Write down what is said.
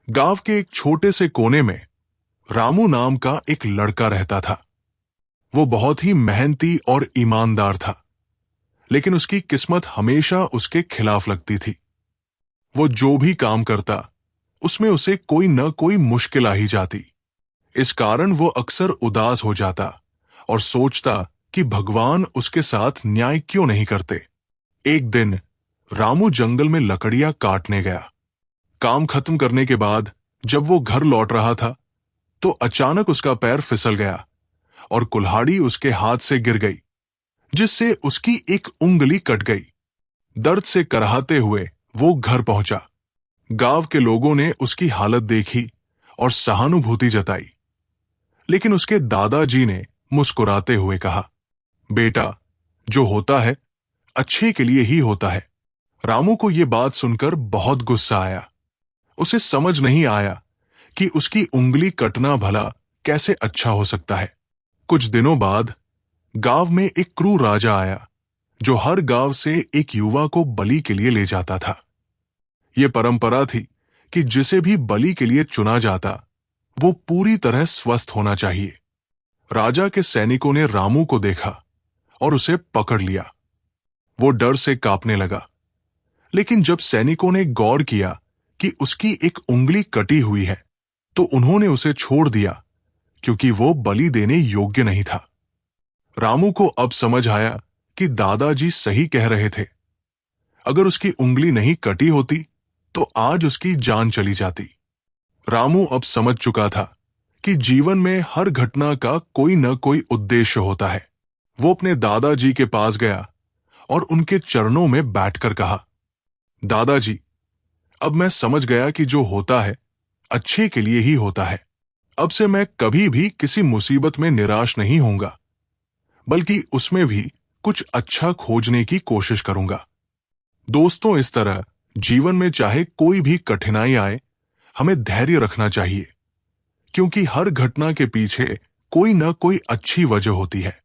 गांव के एक छोटे से कोने में रामू नाम का एक लड़का रहता था। वो बहुत ही मेहनती और ईमानदार था, लेकिन उसकी किस्मत हमेशा उसके खिलाफ लगती थी। वो जो भी काम करता, उसमें उसे कोई न कोई मुश्किल आ ही जाती। इस कारण वो अक्सर उदास हो जाता और सोचता कि भगवान उसके साथ न्याय क्यों नहीं करते। एक दिन रामू जंगल में लकड़ियां काटने गया। काम खत्म करने के बाद जब वो घर लौट रहा था, तो अचानक उसका पैर फिसल गया और कुल्हाड़ी उसके हाथ से गिर गई, जिससे उसकी एक उंगली कट गई। दर्द से कराहते हुए वो घर पहुंचा। गांव के लोगों ने उसकी हालत देखी और सहानुभूति जताई, लेकिन उसके दादाजी ने मुस्कुराते हुए कहा, बेटा, जो होता है अच्छे के लिए ही होता है। रामू को यह बात सुनकर बहुत गुस्सा आया। उसे समझ नहीं आया कि उसकी उंगली कटना भला कैसे अच्छा हो सकता है। कुछ दिनों बाद गांव में एक क्रूर राजा आया, जो हर गांव से एक युवा को बलि के लिए ले जाता था। यह परंपरा थी कि जिसे भी बलि के लिए चुना जाता, वो पूरी तरह स्वस्थ होना चाहिए। राजा के सैनिकों ने रामू को देखा और उसे पकड़ लिया। वो डर से कांपने लगा, लेकिन जब सैनिकों ने गौर किया कि उसकी एक उंगली कटी हुई है, तो उन्होंने उसे छोड़ दिया, क्योंकि वो बलि देने योग्य नहीं था। रामू को अब समझ आया कि दादाजी सही कह रहे थे। अगर उसकी उंगली नहीं कटी होती, तो आज उसकी जान चली जाती। रामू अब समझ चुका था कि जीवन में हर घटना का कोई न कोई उद्देश्य होता है। वो अपने दादाजी के पास गया और उनके चरणों में बैठकर कहा, दादाजी, अब मैं समझ गया कि जो होता है अच्छे के लिए ही होता है। अब से मैं कभी भी किसी मुसीबत में निराश नहीं होऊंगा, बल्कि उसमें भी कुछ अच्छा खोजने की कोशिश करूंगा। दोस्तों, इस तरह जीवन में चाहे कोई भी कठिनाई आए, हमें धैर्य रखना चाहिए, क्योंकि हर घटना के पीछे कोई न कोई अच्छी वजह होती है।